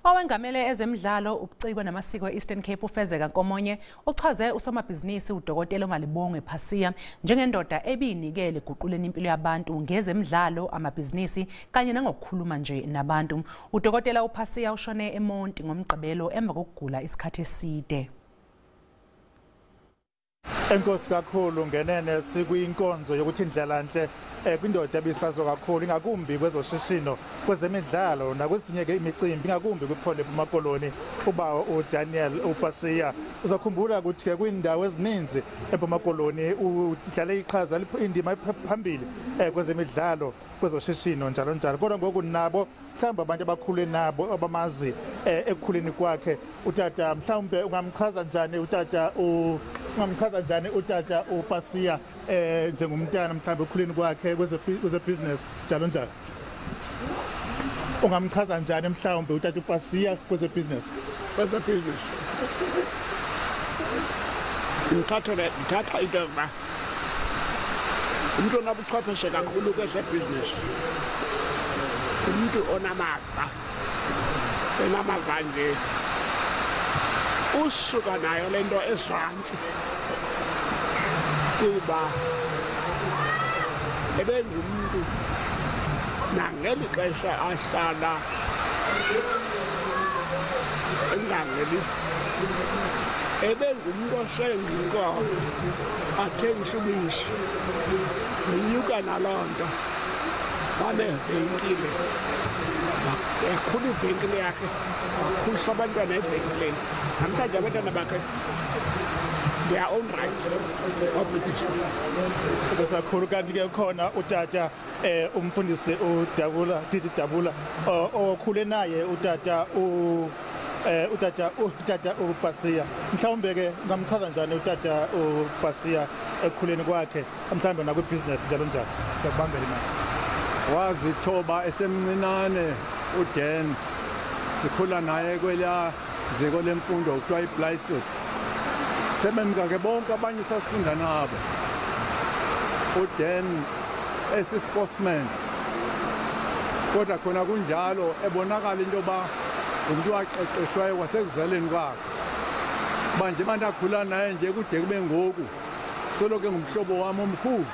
Owengamele ezemidlalo, ubuciko namasiko eEastern Cape uFezeka Nkomonye uchaze usomabhizinisi uDokotela Malibongwe Pasiya njengendoda ebizinikele ekuguquleni impilo yabantu ngezemidlalo, amabhizinisi kanye nangokukhuluma nje nabantu. uDokotela uPasiya ushone eMonti ngoMgqibelo emva kokugula isikhathi eside. Enkosi kakhulu ngenene sikuyinkonzo yokuthi indlela nhle kwindoda ebisazo kakhulu ingakumbi kwezoshishino, kwezemidlalo nakwezinye ke imicimbi, ingakumbi kwiphole eMakoloni. Uba uDaniel uPasiya uzakhumbula ukuthi ke kwindawo ezininzi eMakoloni udlale iqhaza indima phambili kwezemidlalo, kwezoshishino njalo njalo. Kodwa ngoku nabo mhlawumbe abantu abakhule nabo abamazi ekukhuleni kwakhe utata, mhlawumbe ungamchaza njani utata uPasiya njengomntana mhlawumbe ekukhuleni kwakhe kwezebhizinesi njalo njalo? Ungamchaza njani mhlawumbe utata uPasiya kwezebhizinesi? Ngithatha into yokuba umuntu onabuchwepheshe kakhulu kwezebhizinesi, umuntu onamava nje, usuka nayo lento ezantsi kuba ebengumuntu nangeli xesha ahlala engangeli ebengumuntu osenga inkomo athengisa ubisi enyuka naloo nto banevenkile, yakhula ivenkile yakhe wakhulisa abantwana evenkileni. Namhlanje abantwana bakhe their own right besakhulu. Kanti ke khona utata umfundisi Didi Dabula okhule naye utata uPasiya. Mhlawumbe ke ngamchaza njani utata uPasiya ekukhuleni kwakhe, mhlawumbe nakwibhizinesi njalo njalo? Sakubambela imali. Wazithoba esemncinane uDan, sikhula naye kwelaa ziko lemfundo kuthiwa iBlysuit. Sebemka ke bonke abanye sasifunda nabo. uDan esi-sportsman, kodwa khona kunjalo ebonakala into yoba umuntu waqeqeshwayo kwasekuzaleni kwakhe. Uba nje abantu akhula naye nje kude kube ngoku, solo ke ngumhlobo wami omkhulu.